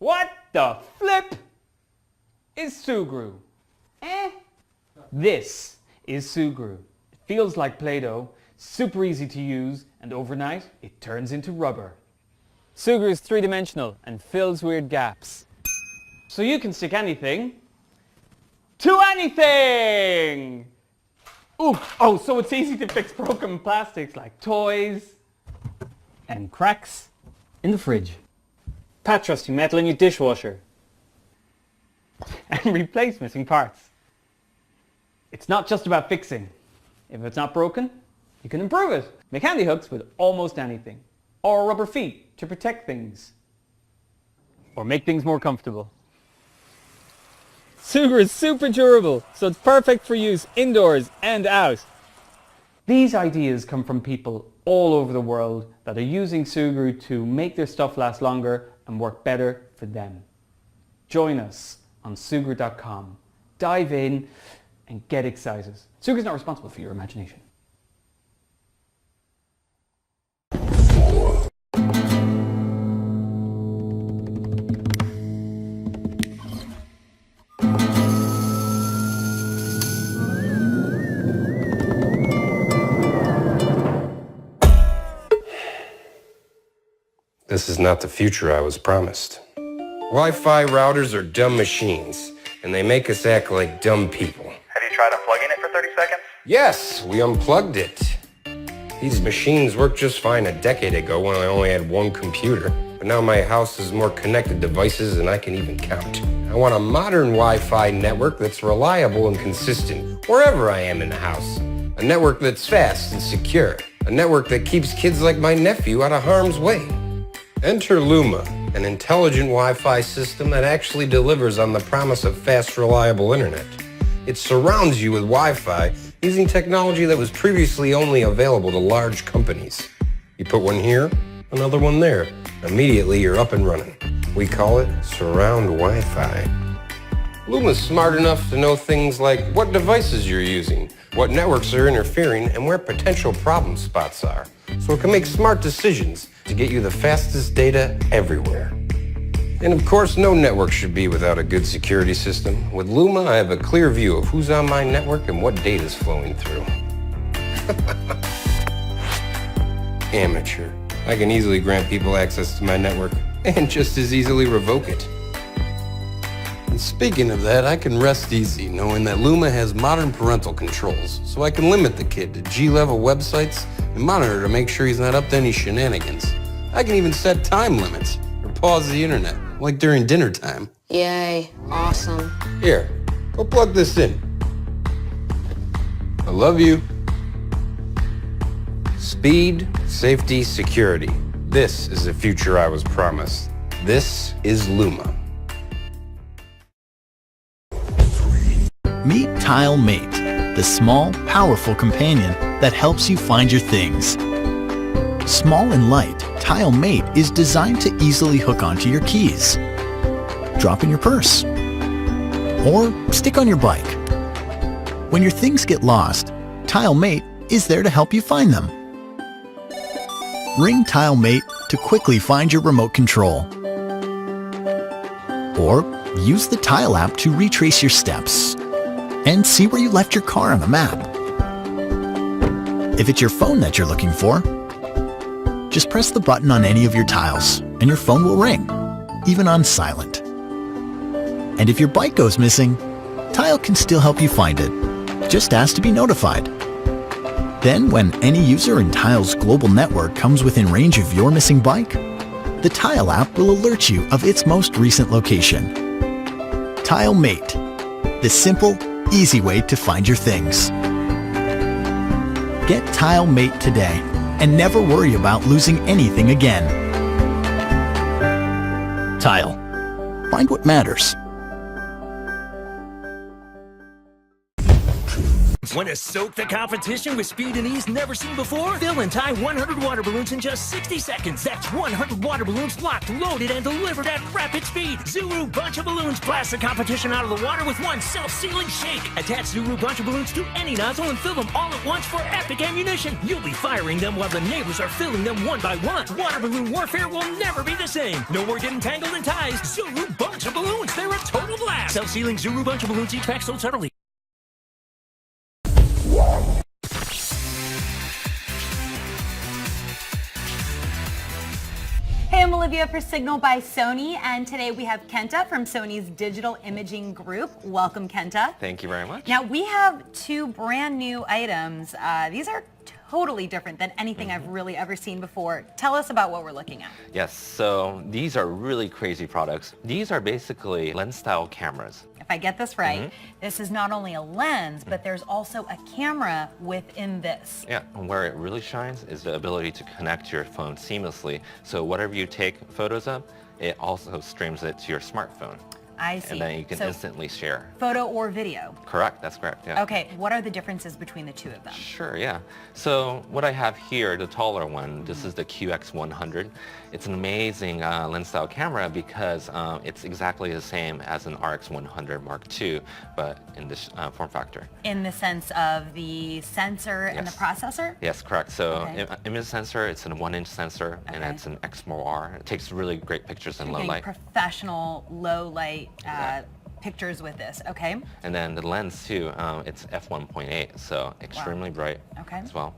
What the flip is Sugru? This is Sugru. It feels like Play-Doh, super easy to use, and overnight it turns into rubber. Sugru is three-dimensional and fills weird gaps. So you can stick anything to anything! Ooh, oh, so it's easy to fix broken plastics like toys and cracks in the fridge. Patch rusty metal in your dishwasher. And replace missing parts. It's not just about fixing. If it's not broken, you can improve it. Make handy hooks with almost anything. Or rubber feet to protect things. Or make things more comfortable. Sugru is super durable, so it's perfect for use indoors and out. These ideas come from people all over the world that are using Sugru to make their stuff last longer and work better for them. Join us on Sugru.com. Dive in and get excited. Sugru is not responsible for your imagination. This is not the future I was promised. Wi-Fi routers are dumb machines, and they make us act like dumb people. Have you tried unplugging it for 30 seconds? Yes, we unplugged it. These machines worked just fine a decade ago when I only had one computer. But now my house has more connected devices than I can even count. I want a modern Wi-Fi network that's reliable and consistent wherever I am in the house. A network that's fast and secure. A network that keeps kids like my nephew out of harm's way. Enter Luma, an intelligent Wi-Fi system that actually delivers on the promise of fast, reliable internet. It surrounds you with Wi-Fi using technology that was previously only available to large companies. You put one here, another one there. Immediately you're up and running. We call it Surround Wi-Fi. Luma's smart enough to know things like what devices you're using, what networks are interfering, and where potential problem spots are. So it can make smart decisions to get you the fastest data everywhere. And of course, no network should be without a good security system. With Luma, I have a clear view of who's on my network and what data is flowing through. Amateur. I can easily grant people access to my network and just as easily revoke it. And speaking of that, I can rest easy knowing that Luma has modern parental controls, so I can limit the kid to G-level websites and monitor to make sure he's not up to any shenanigans. I can even set time limits or pause the internet, like during dinner time. Yay, awesome. Here, go plug this in. I love you. Speed, safety, security. This is the future I was promised. This is Luma. Meet TileMate, the small, powerful companion that helps you find your things. Small and light, TileMate is designed to easily hook onto your keys, drop in your purse, or stick on your bike. When your things get lost, TileMate is there to help you find them. Ring TileMate to quickly find your remote control. Or use the Tile app to retrace your steps and see where you left your car on the map. If it's your phone that you're looking for, just press the button on any of your tiles and your phone will ring, even on silent. And if your bike goes missing, Tile can still help you find it. Just ask to be notified. Then, when any user in Tile's global network comes within range of your missing bike, the Tile app will alert you of its most recent location. TileMate, the simple, easy way to find your things. Get TileMate today and never worry about losing anything again. Tile. Find what matters. balloons. Want to soak the competition with speed and ease never seen before? Fill and tie 100 water balloons in just 60 seconds. That's 100 water balloons locked, loaded, and delivered at rapid speed. Zuru Bunch of Balloons blasts the competition out of the water with one self-sealing shake. Attach Zuru Bunch of Balloons to any nozzle and fill them all at once for epic ammunition. You'll be firing them while the neighbors are filling them one by one. Water balloon warfare will never be the same. No more getting tangled in ties. Zuru Bunch of Balloons. They're a total blast. Self-sealing Zuru Bunch of Balloons, each pack sold separately. Hey, I'm Olivia for Signal by Sony, and today we have Kenta from Sony's Digital Imaging Group. Welcome, Kenta. Thank you very much. Now, we have two brand new items. These are totally different than anything I've really ever seen before. Tell us about what we're looking at. Yes, so these are really crazy products. These are basically lens-style cameras. If I get this right, this is not only a lens, but there's also a camera within this. Yeah, and where it really shines is the ability to connect your phone seamlessly. So whatever you take photos of, it also streams it to your smartphone. I see. And then you can instantly share. Photo or video? Correct, that's correct, yeah. Okay, what are the differences between the two of them? Sure, yeah. So what I have here, the taller one, this is the QX100. It's an amazing lens-style camera because it's exactly the same as an RX100 Mark II, but in this form factor. In the sense of the sensor and the processor? Yes, correct. So image sensor, it's a 1-inch sensor, and it's an XMOR. It takes really great pictures in low light. Professional low light pictures with this, okay? And then the lens too, it's f1.8, so extremely bright as well.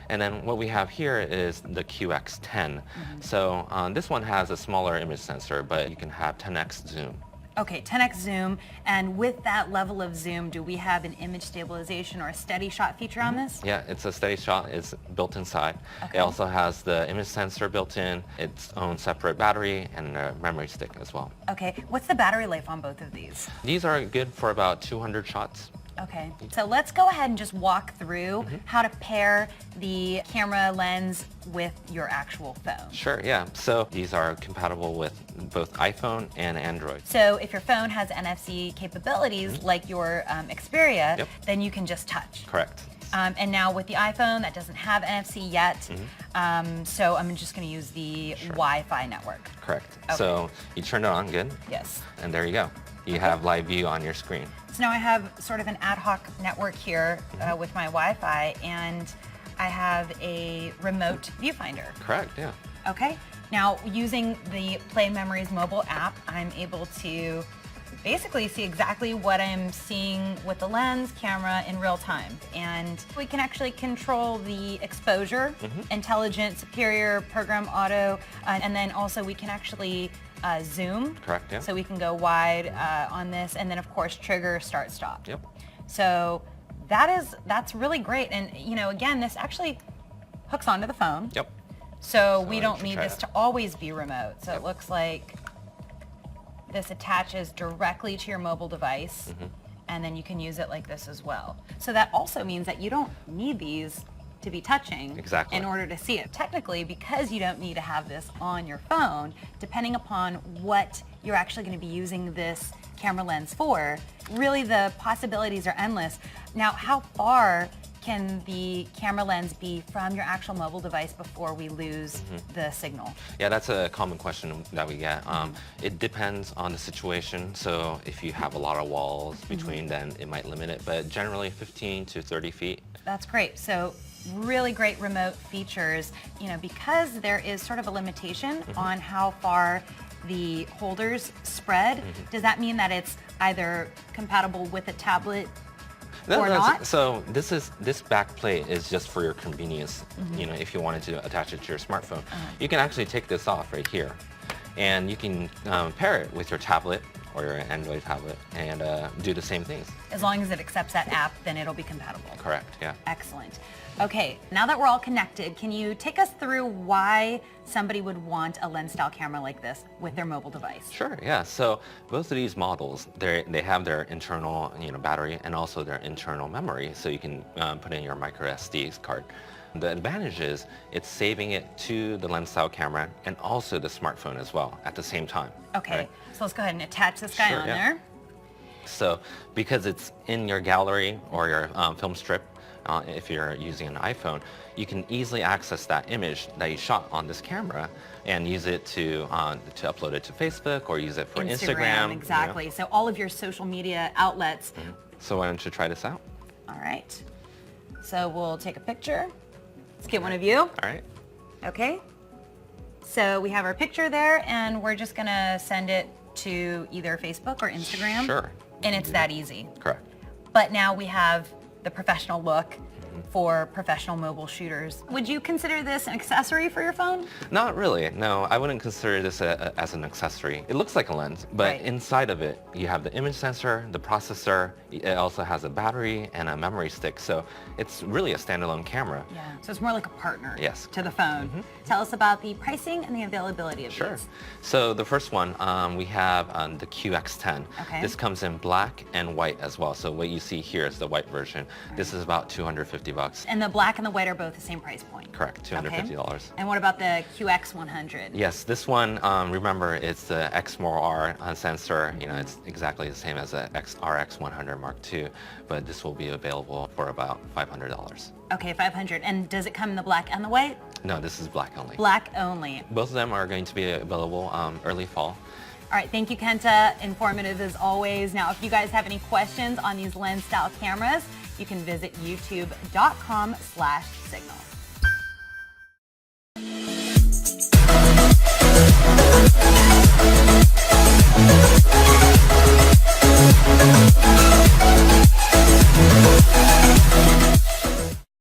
And then what we have here is the QX10. So this one has a smaller image sensor, but you can have 10x zoom. Okay, 10x zoom, and with that level of zoom, do we have an image stabilization or a steady shot feature on this? Yeah, it's a steady shot. It's built inside. It also has the image sensor built in, its own separate battery, and a memory stick as well. Okay, what's the battery life on both of these? These are good for about 200 shots. Okay, so let's go ahead and just walk through how to pair the camera lens with your actual phone. Sure, yeah. So these are compatible with both iPhone and Android. So if your phone has NFC capabilities like your Xperia, then you can just touch. Correct. And now with the iPhone, that doesn't have NFC yet, so I'm just going to use the Wi-Fi network. Correct. Okay. So you turn it on, good? Yes. And there you go. You have live view on your screen. So now I have sort of an ad hoc network here with my Wi-Fi, and I have a remote viewfinder. Correct, yeah. Okay. Now, using the Play Memories mobile app, I'm able to basically see exactly what I'm seeing with the lens camera in real time. And we can actually control the exposure, intelligent, superior, program auto, and then also we can actually zoom. Correct, yeah. So we can go wide on this, and then of course trigger, start, stop. Yep. So that's really great. And you know, again, this actually hooks onto the phone. Yep. So we don't need this to always be remote. So it looks like this attaches directly to your mobile device, and then you can use it like this as well. So that also means that you don't need these to be touching in order to see it. Technically, because you don't need to have this on your phone, depending upon what you're actually going to be using this camera lens for, really the possibilities are endless. Now, how far can the camera lens be from your actual mobile device before we lose the signal? Yeah, that's a common question that we get. It depends on the situation. So if you have a lot of walls between, then it might limit it. But generally 15 to 30 feet. That's great. So really great remote features, you know, because there is sort of a limitation on how far the holders spread. Does that mean that it's either compatible with a tablet or not? So this back plate is just for your convenience. You know, if you wanted to attach it to your smartphone, you can actually take this off right here, and you can pair it with your tablet or your Android tablet and do the same things. As long as it accepts that app, then it'll be compatible. Correct, yeah. Excellent. Okay, now that we're all connected, can you take us through why somebody would want a lens-style camera like this with their mobile device? Sure, yeah. So both of these models, they have their internal battery and also their internal memory, so you can put in your micro SD card. The advantage is it's saving it to the lens-style camera and also the smartphone as well at the same time. Okay, right? so let's go ahead and attach this guy on there. So because it's in your gallery or your film strip, if you're using an iPhone, you can easily access that image that you shot on this camera and use it to upload it to Facebook or use it for Instagram. Exactly. So all of your social media outlets. So why don't you try this out? All right. So we'll take a picture. Let's get one of you. All right. Okay. So we have our picture there, and we're just gonna send it to either Facebook or Instagram. Sure. And it's that easy. Correct. But now we have the professional look for professional mobile shooters. Would you consider this an accessory for your phone? Not really, no. I wouldn't consider this as an accessory. It looks like a lens, but Right. inside of it, you have the image sensor, the processor, it also has a battery and a memory stick, so it's really a standalone camera. Yeah. So it's more like a partner Yes. to the phone. Tell us about the pricing and the availability of Sure. these. So the first one, we have the QX10. Okay. This comes in black and white as well. So what you see here is the white version. This is about $250. And the black and the white are both the same price point. Correct, $250. Okay. And what about the QX100? Yes, this one, remember, it's the X-MOR sensor. You know, it's exactly the same as the RX100 Mark II, but this will be available for about $500. Okay, 500. And does it come in the black and the white? No, this is black only. Black only. Both of them are going to be available early fall. All right, thank you, Kenta. Informative as always. Now, if you guys have any questions on these lens style cameras, you can visit youtube.com/signal.